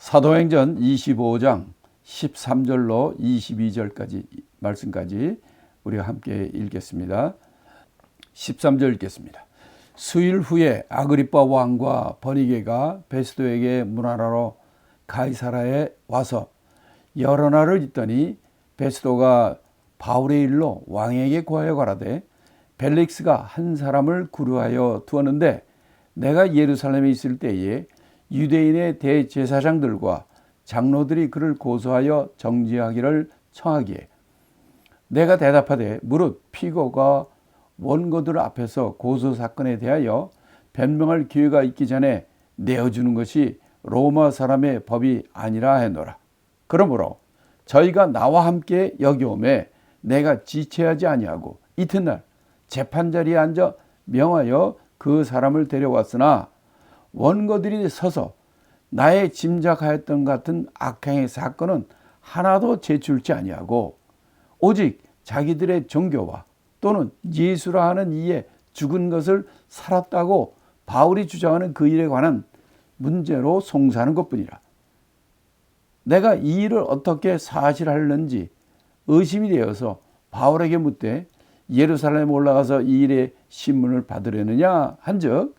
사도행전 25장 13절로 22절까지 말씀까지 우리가 함께 읽겠습니다. 13절 읽겠습니다. 수일 후에 아그리빠 왕과 버니게가 베스도에게 문안하러 가이사라에 와서 여러 날을 있더니 베스도가 바울의 일로 왕에게 고하여 가라되 벨릭스가 한 사람을 구류하여 두었는데 내가 예루살렘에 있을 때에 유대인의 대제사장들과 장로들이 그를 고소하여 정죄하기를 청하기에 내가 대답하되 무릇 피고가 원고들 앞에서 고소 사건에 대하여 변명할 기회가 있기 전에 내어주는 것이 로마 사람의 법이 아니라 했노라. 그러므로 저희가 나와 함께 여기 오매 내가 지체하지 아니하고 이튿날 재판 자리에 앉아 명하여 그 사람을 데려왔으나 원고들이 서서 나의 짐작하였던 같은 악행의 사건은 하나도 제출치 아니하고 오직 자기들의 종교와 또는 예수라 하는 이에 죽은 것을 살았다고 바울이 주장하는 그 일에 관한 문제로 송사하는 것뿐이라. 내가 이 일을 어떻게 사실하는지 의심이 되어서 바울에게 묻되 예루살렘에 올라가서 이 일의 신문을 받으려느냐 한즉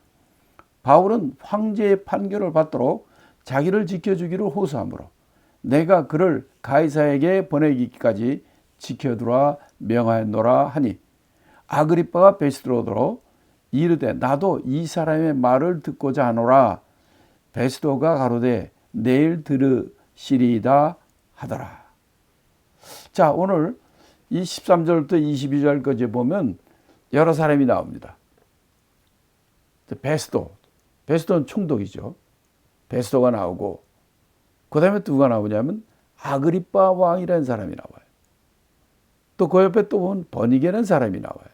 바울은 황제의 판결을 받도록 자기를 지켜주기를 호소하므로 내가 그를 가이사에게 보내기까지 지켜두라 명하였노라 하니 아그리빠가 베스도로 이르되 나도 이 사람의 말을 듣고자 하노라. 베스도가 가로되 내일 들으시리이다 하더라. 자, 오늘 이 13절부터 22절까지 보면 여러 사람이 나옵니다. 베스도는 총독이죠. 베스도가 나오고 그 다음에 누가 나오냐면 아그리빠 왕이라는 사람이 나와요. 또 그 옆에 또 보면 버니게라는 사람이 나와요.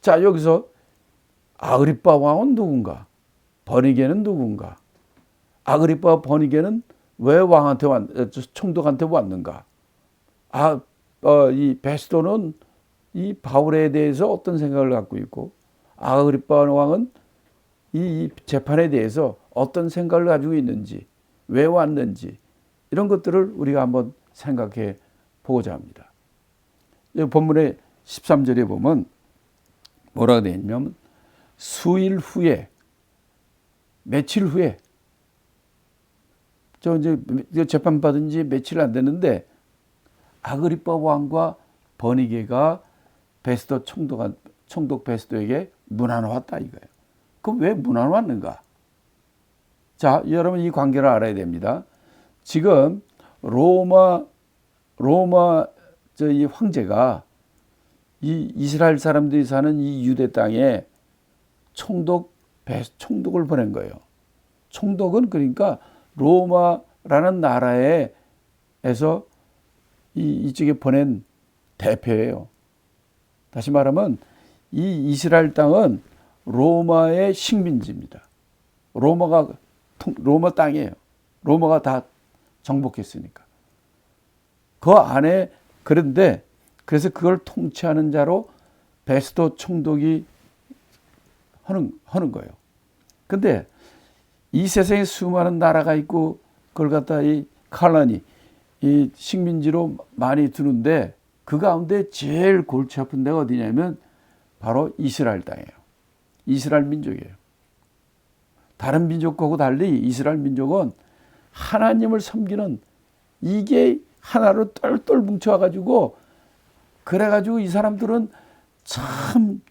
자, 여기서 아그리빠 왕은 누군가? 버니게는 누군가? 아그리빠 버니게는 왜 왕한테 총독한테 왔는가? 이 베스도는 이 바울에 대해서 어떤 생각을 갖고 있고 아그리빠 왕은 이 재판에 대해서 어떤 생각을 가지고 있는지, 왜 왔는지 이런 것들을 우리가 한번 생각해 보고자 합니다. 본문의 13절에 보면 뭐라고 되어 있냐면 수일 후에, 며칠 후에, 이제 재판받은 지 며칠 안 됐는데 아그리빠 왕과 버니게가 베스도 총독 베스도에게 문안을 왔다 이거예요. 그럼 왜 문안을 왔는가? 자, 여러분 이 관계를 알아야 됩니다. 지금 로마 이 황제가 이 이스라엘 사람들이 사는 이 유대 땅에 총독을 보낸 거예요. 총독은 그러니까 로마라는 나라에서 이쪽에 보낸 대표예요. 다시 말하면 이 이스라엘 땅은 로마의 식민지입니다. 로마 땅이에요. 로마가 다 정복했으니까. 그 안에 그래서 그걸 통치하는 자로 베스도 총독이 하는 거예요. 근데 이 세상에 수많은 나라가 있고 그걸 갖다 이 칼라니 이 식민지로 많이 두는데 그 가운데 제일 골치 아픈 데가 어디냐면 바로 이스라엘 땅이에요. 이스라엘 민족이에요. 다른 민족하고 달리 이스라엘 민족은 하나님을 섬기는 이게 하나로 똘똘 뭉쳐가지고 그래가지고 이 사람들은 참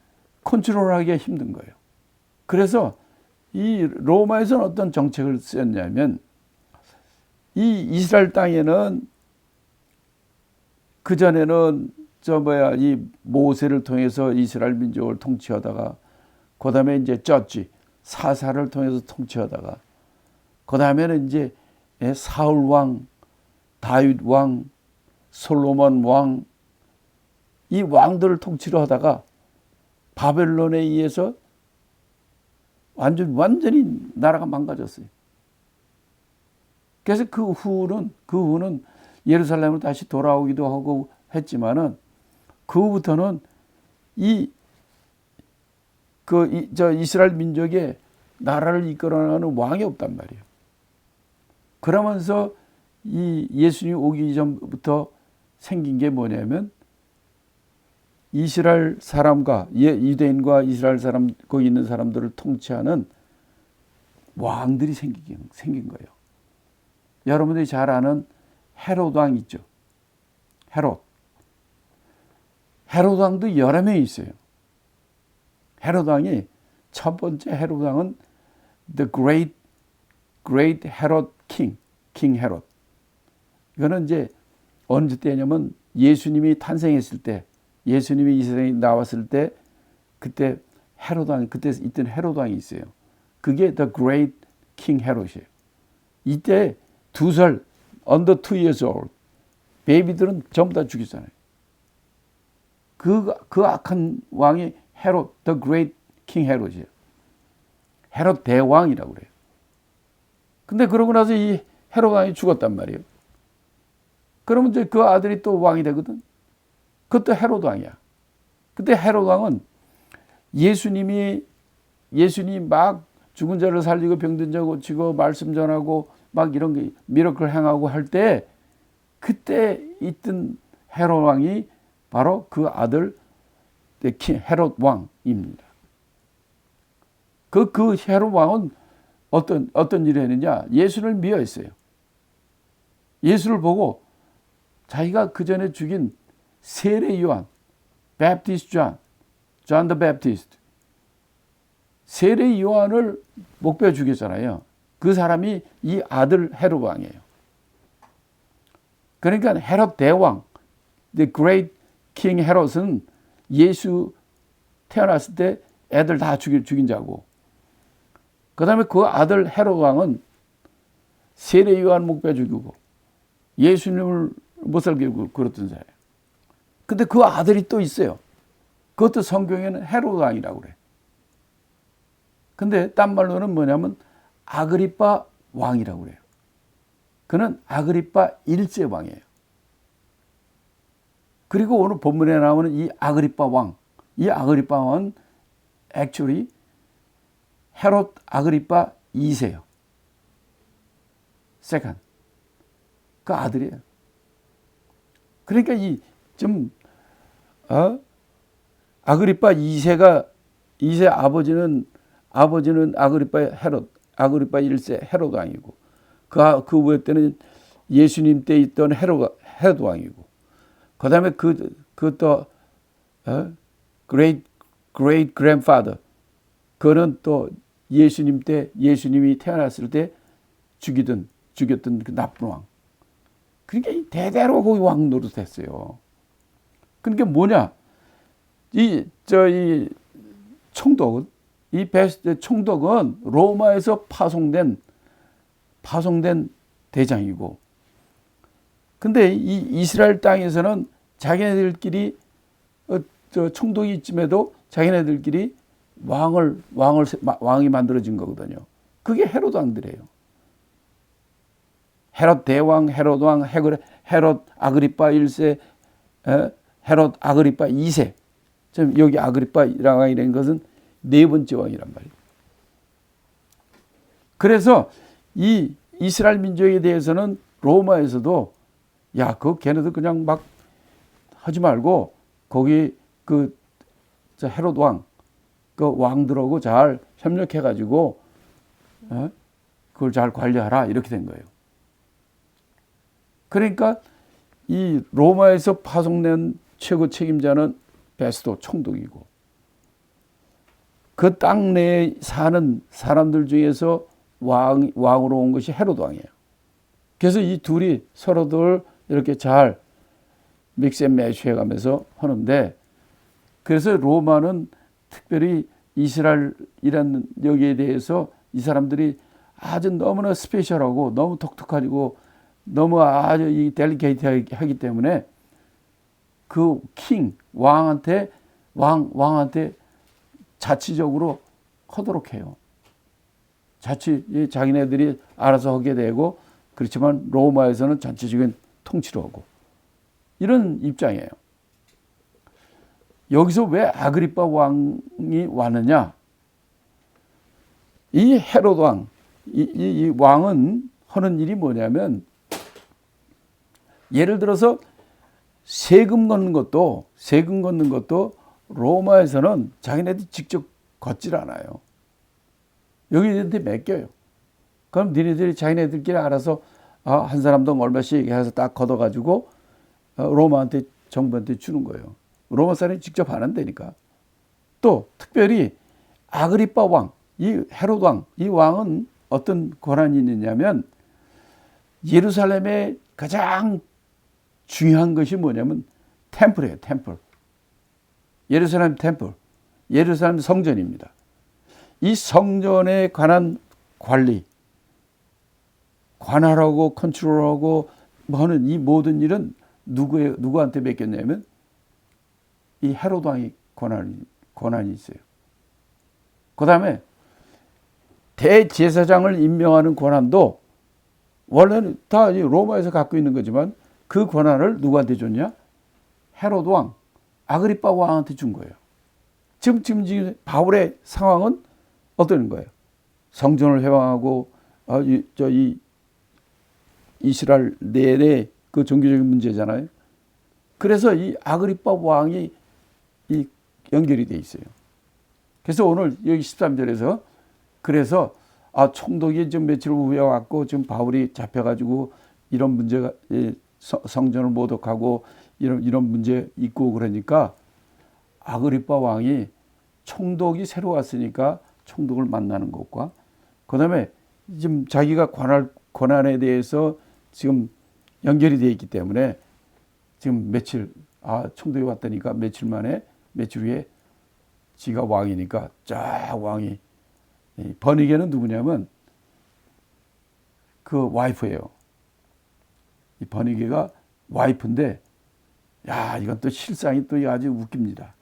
컨트롤하기가 힘든 거예요. 그래서 이 로마에서는 어떤 정책을 쓰였냐면 이 이스라엘 땅에는 그전에는 이 모세를 통해서 이스라엘 민족을 통치하다가 그 다음에 이제 사사를 통해서 통치하다가 그 다음에는 이제 사울 왕, 다윗 왕, 솔로몬 왕, 이 왕들을 통치를 하다가 바벨론에 의해서 완전히 나라가 망가졌어요. 그래서 그 후는 예루살렘으로 다시 돌아오기도 하고 했지만은 그 후부터는 이스라엘 민족의 나라를 이끌어나가는 왕이 없단 말이에요. 그러면서 이 예수님 오기 전부터 생긴 게 뭐냐면 이스라엘 사람과 유대인과 이스라엘 사람 거기 있는 사람들을 통치하는 왕들이 생긴 거예요. 여러분들이 잘 아는 헤롯 왕 있죠. 헤롯 왕도 여러 명이 있어요. 헤롯 왕이 첫 번째 헤롯 왕은 the great Herod king 헤롯. 이거는 이제 어느 때냐면 예수님이 탄생했을 때, 예수님이 이 세상에 나왔을 때, 그때 헤롯 왕, 그때 있던 헤롯 왕이 있어요. 그게 the great king 헤롯이에요. 이때 2살, under 2 years old 베이비들은 전부 다 죽였잖아요. 그 악한 왕이 헤롯, the great king 헤롯이에요. 헤롯 대왕이라고 그래요. 근데 그러고 나서 이 헤롯 왕이 죽었단 말이에요. 그러면 이제 그 아들이 또 왕이 되거든. 그것도 헤롯 왕이야. 그때 헤롯 왕은 예수님 막 죽은 자를 살리고 병든 자 고치고 말씀 전하고 막 이런 게 미러클 행하고 할 때 그때 있던 헤롯 왕이 바로 그 아들 헤롯 왕입니다. 그 헤롯 왕은 어떤 일을 했느냐? 예수를 미워했어요. 예수를 보고 자기가 그 전에 죽인 세례 요한, 베프티스트 존 더 베프티스트, 세례 요한을 목베어 죽였잖아요. 그 사람이 이 아들 헤롯 왕이에요. 그러니까 헤롯 대왕, the great king 헤롯은 예수 태어났을 때 애들 다 죽인 자고, 그 다음에 그 아들 헤롯 왕은 세례 요한 목베어 죽이고 예수님을 못 살게 그랬던 자예요. 근데 그 아들이 또 있어요. 그것도 성경에는 헤롯 왕이라고 그래. 근데 딴 말로는 뭐냐면 아그리빠 왕이라고 그래요. 그는 아그리빠 1세 왕이에요. 그리고 오늘 본문에 나오는 이 아그리빠 왕, 이 아그리빠 왕은 actually 헤롯 아그리빠 2세요. 세컨. 그 아들이에요. 그러니까 아그리빠 2세 아버지는 아그리빠 헤롯, 아그리빠 1세 헤롯 왕이고, 그 후에 때는 예수님 때 있던 헤롯 왕이고, 그 다음에 그또 great grandfather, 그는 또 예수님 때, 예수님이 태어났을 때 죽였던 그 나쁜 왕. 그러니까 대대로 거기 왕 노릇했어요. 그러니까 뭐냐? 이 총독은, 이 총독은 로마에서 파송된 대장이고, 근데 이 이스라엘 땅에서는 자기네들끼리 총독이 있음에도 자기네들끼리 왕이 만들어진 거거든요. 그게 헤롯 왕들이에요. 헤롯 대왕, 헤롯 왕, 헤롯 아그리빠 1세, 헤롯 아그리빠 2세. 지금 여기 아그리빠 왕이라는 것은 네 번째 왕이란 말이에요. 그래서 이 이스라엘 민족에 대해서는 로마에서도 걔네들 그냥 막 하지 말고 거기 헤롯 왕, 그 왕들하고 잘 협력해가지고 그걸 잘 관리하라 이렇게 된 거예요. 그러니까 이 로마에서 파송된 최고 책임자는 베스도 총독이고, 그 땅 내에 사는 사람들 중에서 왕으로 온 것이 헤롯 왕이에요. 그래서 이 둘이 서로들 이렇게 잘 믹스앤매치 해가면서 하는데, 그래서 로마는 특별히 이스라엘이라는 여기에 대해서 이 사람들이 아주 너무나 스페셜하고 너무 독특하고 너무 아주 이 델리케이트하기 때문에 그 왕한테 자치적으로 하도록 해요. 자기네들이 알아서 하게 되고, 그렇지만 로마에서는 전체적인 통치를 하고 이런 입장이에요. 여기서 왜 아그리빠 왕이 왔느냐? 이 헤롯 왕, 이 왕은 하는 일이 뭐냐면, 예를 들어서 세금 걷는 것도 로마에서는 자기네들이 직접 걷질 않아요. 여기한테 맡겨요. 그럼 니네들이 자기네들끼리 알아서 한 사람당 얼마씩 해서 딱 걷어가지고 로마한테, 정부한테 주는 거예요. 로마 사람이 직접 안 한다니까. 또 특별히 아그리빠 왕, 이 헤롯 왕, 이 왕은 어떤 권한이 있느냐면, 예루살렘의 가장 중요한 것이 뭐냐면 템플이에요. 템플. 예루살렘 템플. 예루살렘 성전입니다. 이 성전에 관한 관리, 관할하고 컨트롤하고 뭐 하는 이 모든 일은 누구한테 맡겼냐면 이 헤롯 왕이 권한이 있어요. 그 다음에 대제사장을 임명하는 권한도 원래는 다 로마에서 갖고 있는 거지만 그 권한을 누구한테 줬냐? 헤롯 왕, 아그리빠 왕한테 준 거예요. 지금 바울의 상황은 어떤 거예요? 성전을 회방하고 이 이스라엘 내내 그 종교적인 문제잖아요. 그래서 이 아그리빠 왕이 이 연결이 돼 있어요. 그래서 오늘 여기 13절에서 그래서 총독이 좀 며칠 후에 왔고 지금 바울이 잡혀가지고 이런 문제가 성전을 모독하고 이런 문제 있고 그러니까 아그리빠 왕이 총독이 새로 왔으니까 총독을 만나는 것과 그다음에 지금 자기가 권한에 대해서 지금 연결이 되어 있기 때문에 지금 총독이 왔다니까 며칠 후에 지가 왕이니까 쫙 왕이 버니게는 누구냐면 그 와이프예요. 이 버니게가 와이프인데 이건 또 실상이 또 아주 웃깁니다.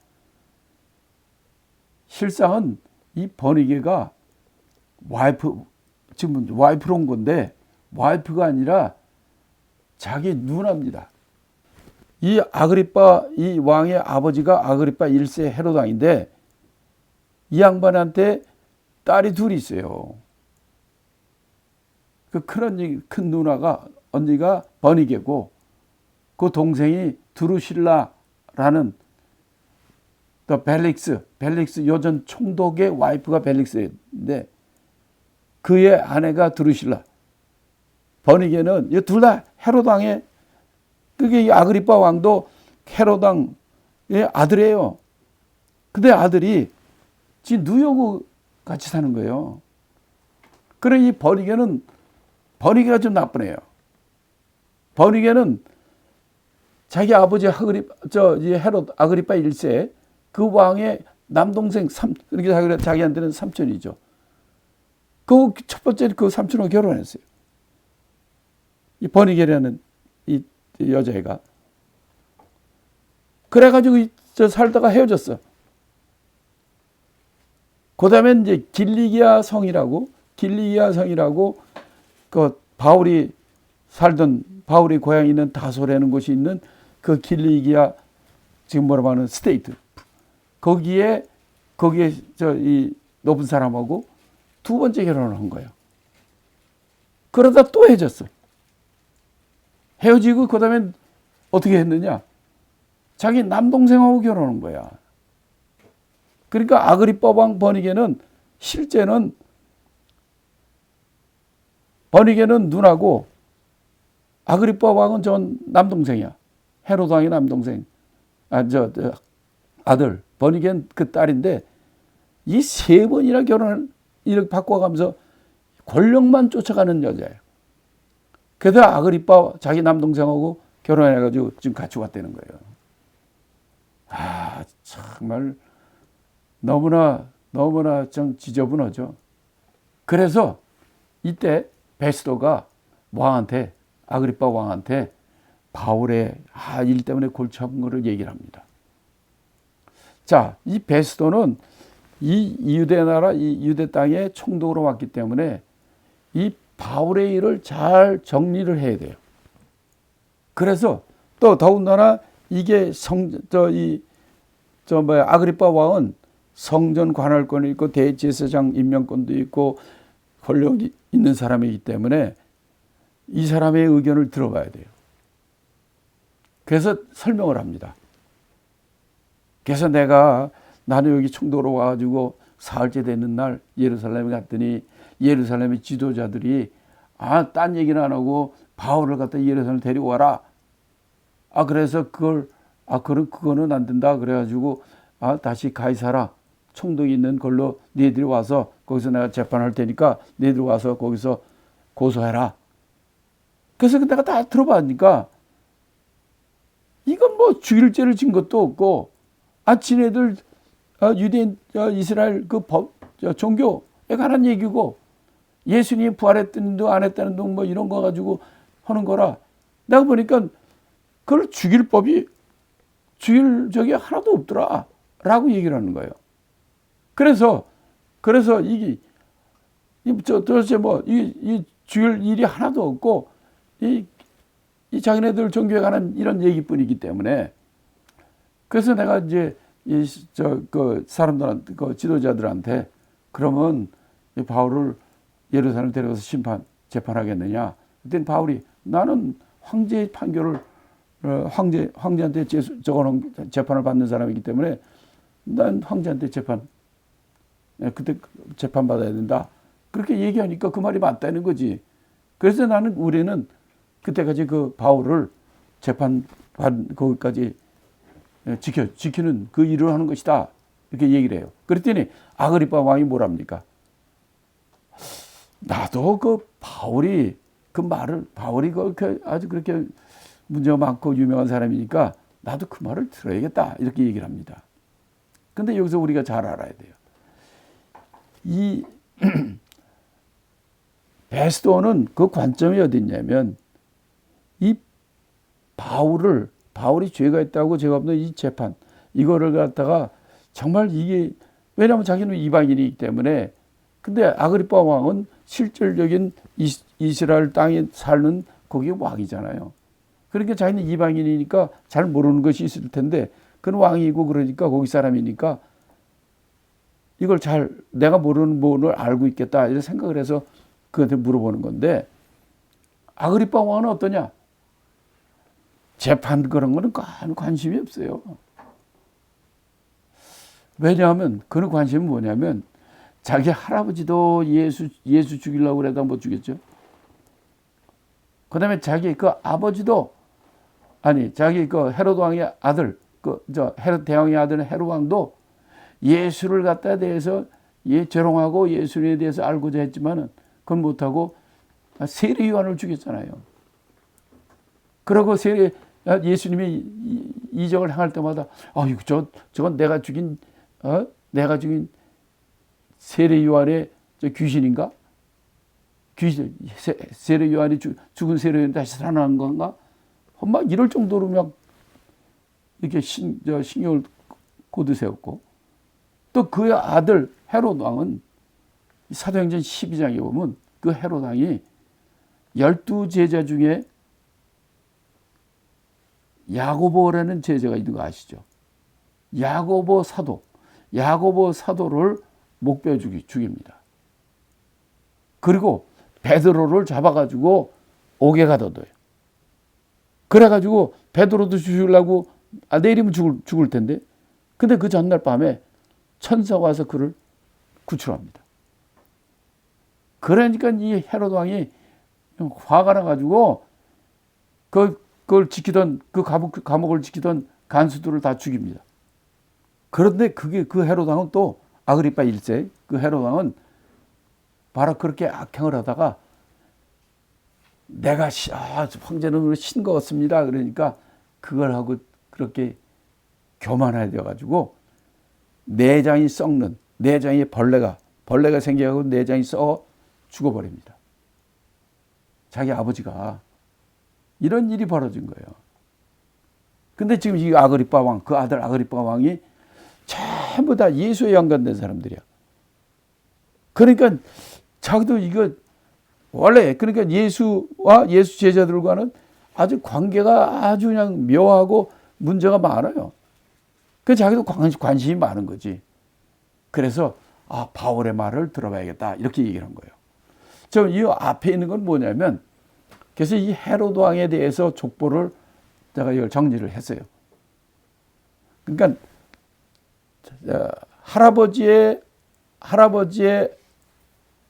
실상은 이 버니게가 지금 와이프로 온 건데 와이프가 아니라 자기 누나입니다. 이 왕의 아버지가 아그리빠 1세 헤롯 왕인데 이 양반한테 딸이 둘이 있어요. 그 큰 누나가 언니가 버니게고 그 동생이 드루실라라는 또 벨릭스 요전 총독의 와이프가 벨릭스인데 그의 아내가 드루실라. 버니게는 이 둘 다 헤롯 왕의 그게 이 아그리빠 왕도 헤롯 왕의 아들이에요. 근데 아들이 지 뉴욕 같이 사는 거예요. 그래 이 버니게가 좀 나쁘네요. 버니게는 자기 아버지 헤롯 아그리빠 1세 그 왕의 남동생 그러니까 자기한테는 삼촌이죠. 그 첫 번째 그 삼촌하고 결혼했어요. 이 버니게라는 이 여자애가. 그래가지고 살다가 헤어졌어. 그 다음에 이제 길리기아 성이라고 그 바울이 고향이 있는 다소라는 곳이 있는 그 길리기아 지금 뭐라고 하는 스테이트. 거기에 이 높은 사람하고 두 번째 결혼을 한 거예요. 그러다 또 헤어졌어. 헤어지고 그 다음에 어떻게 했느냐? 자기 남동생하고 결혼한 거야. 그러니까 아그리빠 왕 버니게는 실제는 버니게는 누나고 아그리빠 왕은 전 남동생이야. 헤롯 왕의 남동생. 아들. 버니게는 그 딸인데 이 세 번이나 결혼을 이렇게 바꿔가면서 권력만 쫓아가는 여자예요. 그래서 아그리빠 자기 남동생하고 결혼해가지고 지금 같이 왔다는 거예요. 정말 너무나 좀 지저분하죠. 그래서 이때 베스도가 아그리빠 왕한테 바울의 일 때문에 골치 아픈 거를 얘기를 합니다. 자, 이 베스도는 이 유대 나라, 이 유대 땅에 총독으로 왔기 때문에 이 바울의 일을 잘 정리를 해야 돼요. 그래서 또 더군다나 이게 아그리빠 왕은 성전 관할권이 있고 대제사장 임명권도 있고 권력이 있는 사람이기 때문에 이 사람의 의견을 들어봐야 돼요. 그래서 설명을 합니다. 그래서 나는 여기 청도로 와가지고 사흘째 되는 날 예루살렘에 갔더니 예루살렘의 지도자들이 딴 얘기는 안 하고 바울을 갖다 예루살렘 데려와라. 그래서 그거는 안 된다. 그래가지고 다시 가이사라 총독이 있는 걸로 너희들이 와서 거기서 내가 재판할 테니까 너희들이 와서 거기서 고소해라. 그래서 내가 다 들어봤으니까 이건 뭐 죽일 죄를 진 것도 없고 지네들 유대인 이스라엘 그 종교에 관한 얘기고 예수님이 부활했던 둥 안 했다는 둥 뭐 이런 거 가지고 하는 거라 내가 보니까 그걸 죽일 적이 하나도 없더라 라고 얘기를 하는 거예요. 그래서 이게 도대체 이 죽일 일이 하나도 없고 이 자기네들 종교에 관한 이런 얘기뿐이기 때문에 그래서 내가 이제 그 사람들한테 그 지도자들한테 그러면 이 바울을 예루살렘 데려가서 재판하겠느냐? 그랬더니 바울이 나는 황제의 판결을 황제한테 적어놓은 재판을 받는 사람이기 때문에 난 황제한테 그때 재판 받아야 된다. 그렇게 얘기하니까 그 말이 맞다는 거지. 그래서 우리는 그때까지 그 바울을 거기까지 지키는 그 일을 하는 것이다. 이렇게 얘기를 해요. 그랬더니 아그리파 왕이 뭐랍니까? 나도 바울이 아주 그렇게 문제가 많고 유명한 사람이니까 나도 그 말을 들어야겠다. 이렇게 얘기를 합니다. 근데 여기서 우리가 잘 알아야 돼요. 이 베스도는 그 관점이 어디 있냐면 이 바울이 죄가 있다고 죄가 없는 이 재판 이거를 갖다가 정말 이게 왜냐하면 자기는 이방인이기 때문에 근데 아그리파 왕은 실질적인 이스라엘 땅에 사는 거기 왕이잖아요. 그러니까 자기는 이방인이니까 잘 모르는 것이 있을 텐데 그는 왕이고 그러니까 거기 사람이니까 이걸 내가 모르는 부분을 알고 있겠다 이런 생각을 해서 그한테 물어보는 건데 아그리파 왕은 어떠냐? 재판 그런 거는 관심이 없어요. 왜냐하면 그는 관심이 뭐냐면 자기 할아버지도 예수 죽이려고 그래도 못 죽였죠. 그다음에 자기 그 아버지도 자기 그 헤롯 왕의 아들 헤롯 대왕의 아들 헤롯 왕도 예수를 갖다 대해서 조롱하고 예수에 대해서 알고자 했지만은 그건 못하고 세례 요한을 죽였잖아요. 그러고 예수님이 이적을 행할 때마다 저건 내가 죽인 세례 요한의 귀신인가? 세례 요한이 죽은 세례 요한이 다시 살아난 건가? 막 이럴 정도로 막 이렇게 신경을 고드세웠고 또 그의 아들 헤롯 왕은 사도행전 12장에 보면 그 헤롯 왕이 12제자 중에 야고보라는 제자가 있는 거 아시죠? 야고보 사도를 목베어 죽입니다. 그리고 베드로를 잡아가지고 옥에 가둬둬요. 그래가지고 베드로도 죽이려고 내일이면 죽을 텐데 근데 그 전날 밤에 천사가 와서 그를 구출합니다. 그러니까 이 헤롯 왕이 화가 나가지고 그걸 지키던 감옥을 지키던 간수들을 다 죽입니다. 그런데 그 헤롯 왕은 또 아그리파 1세 그 헤롯 왕은 바로 그렇게 악행을 하다가 내가 황제는 신 것 같습니다. 그러니까 그걸 하고 그렇게 교만하게 되어가지고 내장이 썩는 내장에 벌레가 생겨가지고 내장이 썩어 죽어버립니다. 자기 아버지가 이런 일이 벌어진 거예요. 근데 지금 이 아그리파 왕, 그 아들 아그리파 왕이 전부 다 예수에 연관된 사람들이야. 그러니까 자기도 이거 원래 그러니까 예수와 예수 제자들과는 아주 관계가 아주 그냥 묘하고 문제가 많아요. 그래서 자기도 관심이 많은 거지. 그래서 바울의 말을 들어봐야겠다 이렇게 얘기를 한 거예요. 저 이 앞에 있는 건 뭐냐면 그래서 이 헤로드 왕에 대해서 족보를 제가 이걸 정리를 했어요. 그러니까 할아버지의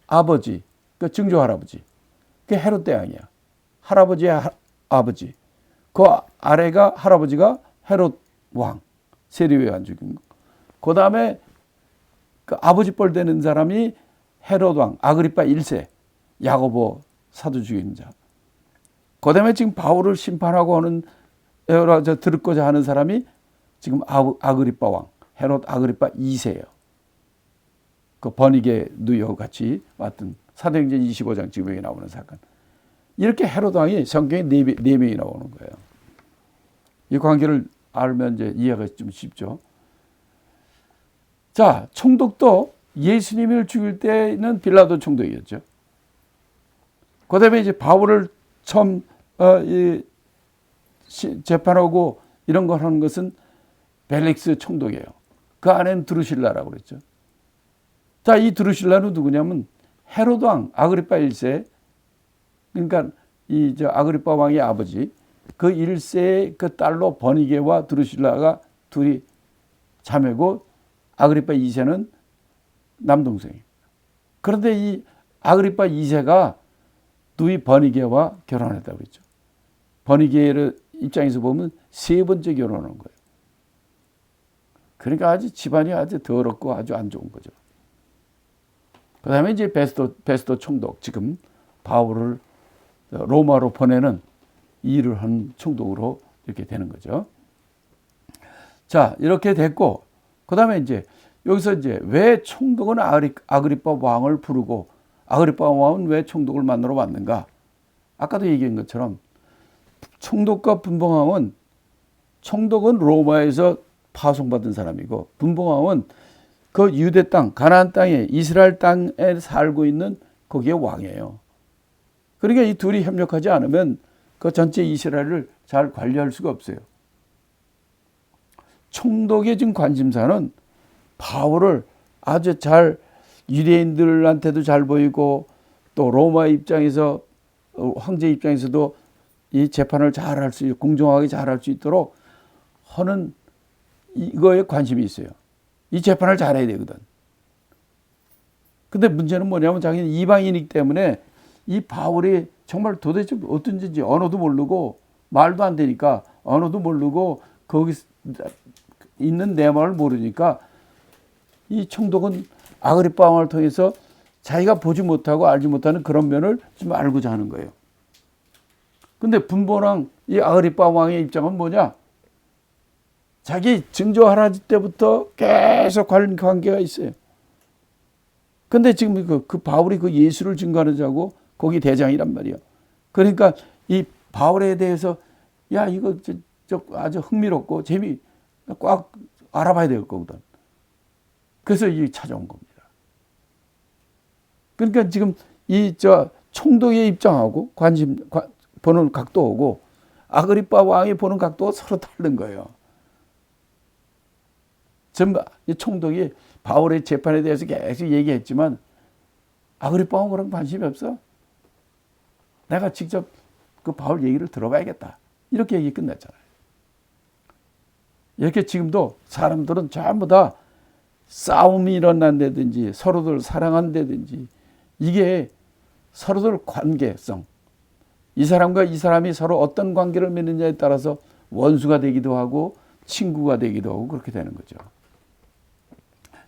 아버지, 그 증조 할아버지, 그 헤롯 대왕이야. 할아버지의 아버지, 그 아래가 할아버지가 헤롯 왕, 세리의 왕 죽인 거. 그 다음에 그 아버지 뻘 되는 사람이 헤롯 왕, 아그리파 1세, 야고보 사도 죽인 자. 그 다음에 지금 바울을 심판하고 하는, 들었고자 하는 사람이 지금 아그리파 왕, 헤롯 아그리파 2세예요. 그 버니게 누이와 같이 왔던 사도행전 25장 지금 여기 나오는 사건. 이렇게 헤롯 왕이 성경에 네 명이 나오는 거예요. 이 관계를 알면 이제 이해가 좀 쉽죠. 자, 총독도 예수님을 죽일 때는 빌라도 총독이었죠. 그 다음에 이제 바울을 처음 재판하고 이런 걸 하는 것은 벨릭스 총독이에요. 그 안에는 드루실라라고 그랬죠. 자, 이 드루실라는 누구냐면 헤로드 왕 아그리파 1세, 그러니까 이 아그리파 왕의 아버지, 그 1세의 그 딸로 버니게와 드루실라가 둘이 자매고 아그리파 2세는 남동생이에요. 그런데 이 아그리파 2세가 누이 버니게와 결혼했다고 그랬죠. 버니게의 입장에서 보면 세 번째 결혼한 거예요. 그러니까 아주 집안이 아주 더럽고 아주 안 좋은 거죠. 그 다음에 이제 베스도 총독, 지금 바울을 로마로 보내는 일을 한 총독으로 이렇게 되는 거죠. 자, 이렇게 됐고, 그 다음에 이제 여기서 이제 왜 총독은 아그리파 왕을 부르고 아그리파 왕은 왜 총독을 만나러 왔는가? 아까도 얘기한 것처럼 총독과 분봉왕은, 총독은 로마에서 파송받은 사람이고 분봉왕은 그 유대 땅, 가나안 땅에, 이스라엘 땅에 살고 있는 거기에 왕이에요. 그러니까 이 둘이 협력하지 않으면 그 전체 이스라엘을 잘 관리할 수가 없어요. 총독의 지금 관심사는 바울을 아주 잘 유대인들한테도 잘 보이고 또 로마 입장에서, 황제 입장에서도 이 재판을 잘 할 수 있고 공정하게 잘 할 수 있도록 하는 이거에 관심이 있어요. 이 재판을 잘해야 되거든. 근데 문제는 뭐냐면 자기는 이방인이기 때문에 이 바울이 정말 도대체 어떤 짓인지 언어도 모르고 말도 안 되니까, 언어도 모르고 거기 있는 내막을 모르니까 이 총독은 아그리파 왕을 통해서 자기가 보지 못하고 알지 못하는 그런 면을 좀 알고자 하는 거예요. 근데 분봉왕 이 아그리파 왕의 입장은 뭐냐? 자기 증조 할아버지 때부터 계속 관계가 있어요. 근데 지금 그 바울이 그 예수를 증거하는 자고 거기 대장이란 말이에요. 그러니까 이 바울에 대해서 야, 이거 아주 흥미롭고 꽉 알아봐야 될 거거든. 그래서 이 찾아온 겁니다. 그러니까 지금 이 총독의 입장하고 보는 각도하고 아그리파 왕이 보는 각도가 서로 다른 거예요. 전부 이 총독이 바울의 재판에 대해서 계속 얘기했지만 아그리파 왕은 그런 관심이 없어. 내가 직접 그 바울 얘기를 들어봐야겠다. 이렇게 얘기 끝났잖아요. 이렇게 지금도 사람들은 전부 다 싸움이 일어난다든지 서로들 사랑한다든지 이게 서로들 관계성, 이 사람과 이 사람이 서로 어떤 관계를 맺느냐에 따라서 원수가 되기도 하고 친구가 되기도 하고 그렇게 되는 거죠.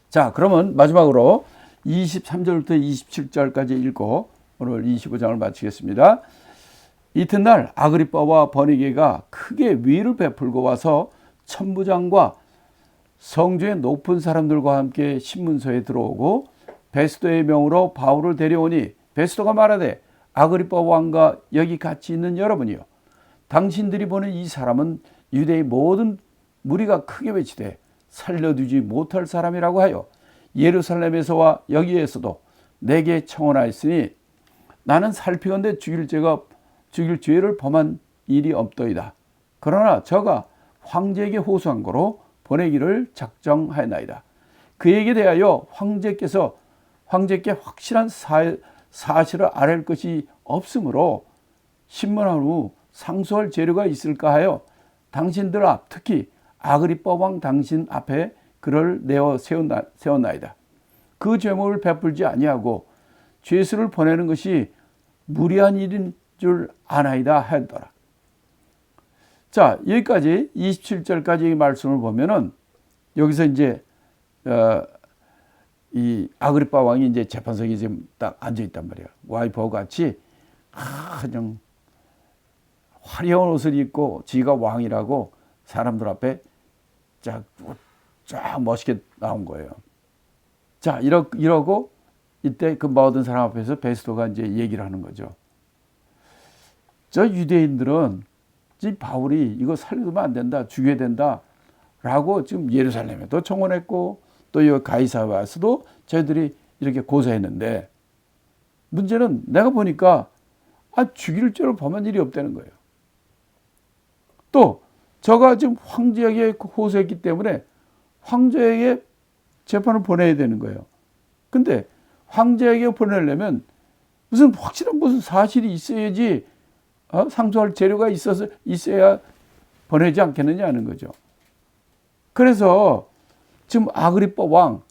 자, 그러면 마지막으로 23절부터 27절까지 읽고 오늘 25장을 마치겠습니다. 이튿날 아그리빠와 버니게가 크게 위를 베풀고 와서 천부장과 성주의 높은 사람들과 함께 신문서에 들어오고 베스도의 명으로 바울을 데려오니 베스도가 말하되 아그리빠 왕과 여기 같이 있는 여러분이요, 당신들이 보는 이 사람은 유대의 모든 무리가 크게 외치되 살려두지 못할 사람이라고 하여 예루살렘에서와 여기에서도 내게 청원하였으니 나는 살피건대 죽일 죄를 범한 일이 없더이다. 그러나 저가 황제에게 호소한 거로 보내기를 작정하였나이다. 그에게 대하여 황제께 확실한 사실을 아랠 것이 없으므로 신문한 후 상소할 재료가 있을까 하여 당신들 앞, 특히 아그리빠 왕 당신 앞에 그를 내어 세웠나이다. 그 죄목을 베풀지 아니하고 죄수를 보내는 것이 무리한 일인 줄 아나이다 하더라. 자, 여기까지 27절까지 말씀을 보면은 여기서 이제 이 아그리빠 왕이 이제 재판석에 지금 딱 앉아 있단 말이야. 와이프하고 같이 그냥 화려한 옷을 입고 지가 왕이라고 사람들 앞에 쫙 멋있게 나온 거예요. 자, 이러고 이때 그 모든 사람 앞에서 베스도가 이제 얘기를 하는 거죠. 저 유대인들은 바울이 이거 살려두면 안 된다, 죽여야 된다 라고 지금 예루살렘에도 청원했고 또 이 가이사랴에서도 저희들이 이렇게 고소했는데 문제는 내가 보니까 죽일 죄로 범한 일이 없다는 거예요. 또 저가 지금 황제에게 호소했기 때문에 황제에게 재판을 보내야 되는 거예요. 근데 황제에게 보내려면 무슨 확실한 무슨 사실이 있어야지 상소할 재료가 있어야 보내지 않겠느냐 하는 거죠. 그래서 지금 아그리빠 왕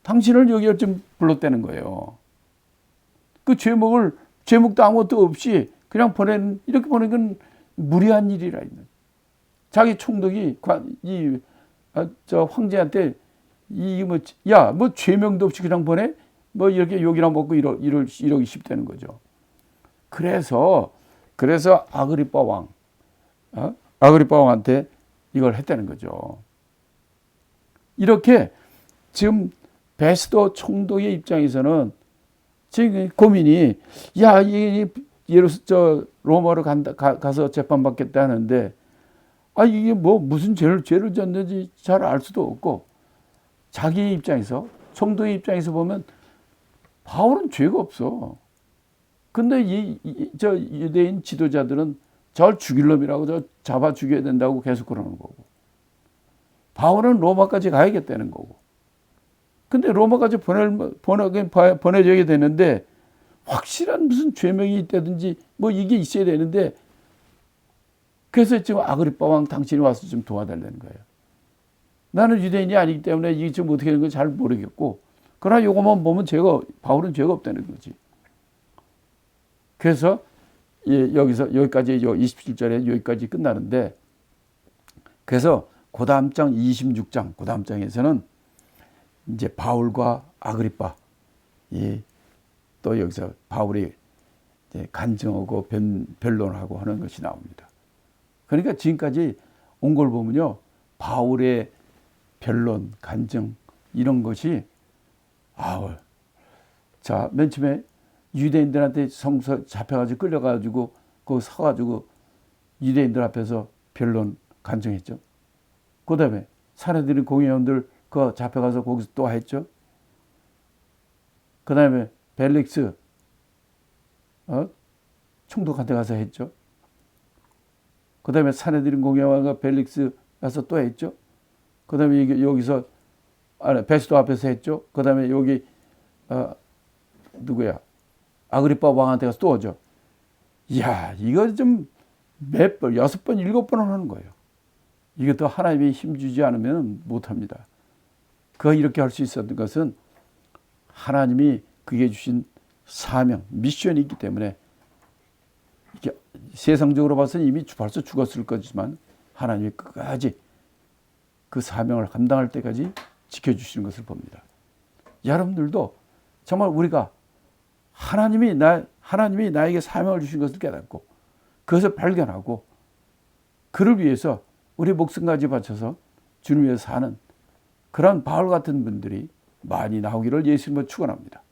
당신을 여기에 좀 불렀다는 거예요. 그 죄목도 아무것도 없이 그냥 이렇게 보내는 건 무리한 일이라 있는. 자기 총독이 저 황제한테 뭐 죄명도 없이 그냥 보내? 뭐 이렇게 욕이나 먹고 이러기 쉽다는 거죠. 그래서 아그리빠 왕한테 이걸 했다는 거죠. 이렇게 지금 베스도 총독의 입장에서는 지금 고민이 로마로 가서 재판받겠다 하는데 이게 뭐 무슨 죄를 졌는지 잘 알 수도 없고 자기 입장에서 총독의 입장에서 보면 바울은 죄가 없어. 근데 저 유대인 지도자들은 저를 죽일 놈이라고 저 잡아 죽여야 된다고 계속 그러는 거고 바울은 로마까지 가야겠다는 거고 근데 로마까지 보내줘야 되는데 확실한 무슨 죄명이 있다든지 뭐 이게 있어야 되는데 그래서 지금 아그리빠 왕 당신이 와서 좀 도와달라는 거예요. 나는 유대인이 아니기 때문에 이게 지금 어떻게 되는 건지 잘 모르겠고 그러나 이것만 보면 바울은 죄가 없다는 거지. 그래서 여기까지 27절에 여기까지 끝나는데 그래서 그 다음 장 26장 그 다음 장에서는 이제 바울과 아그리빠 또 여기서 바울이 간증하고 변론하고 하는 것이 나옵니다. 그러니까 지금까지 온 걸 보면요 바울의 변론, 간증 이런 것이 자, 맨 처음에 유대인들한테 성서 잡혀가지고 끌려가지고 거기 서가지고 유대인들 앞에서 변론 간증했죠. 그 다음에 사내들인 공회원들 그 잡혀가서 거기서 또 했죠. 그 다음에 벨릭스 총독한테 가서 했죠. 그 다음에 사내들인 공회원과 벨릭스 가서 또 했죠. 그 다음에 여기서 베스도 앞에서 했죠. 그 다음에 여기 누구야? 아그리빠 왕한테 가서 또 오죠. 이거 좀 몇 번, 6번, 7번을 하는 거예요. 이것도 하나님이 힘주지 않으면 못합니다. 그가 이렇게 할 수 있었던 것은 하나님이 그에게 주신 사명, 미션이 있기 때문에 이게 세상적으로 봐서는 이미 벌써 죽었을 거지만 하나님이 끝까지 그 사명을 감당할 때까지 지켜주시는 것을 봅니다. 여러분들도 정말 우리가 하나님이 나에게 사명을 주신 것을 깨닫고 그것을 발견하고 그를 위해서 우리 목숨까지 바쳐서 주님 위해서 사는 그런 바울 같은 분들이 많이 나오기를 예수님으로 축원합니다.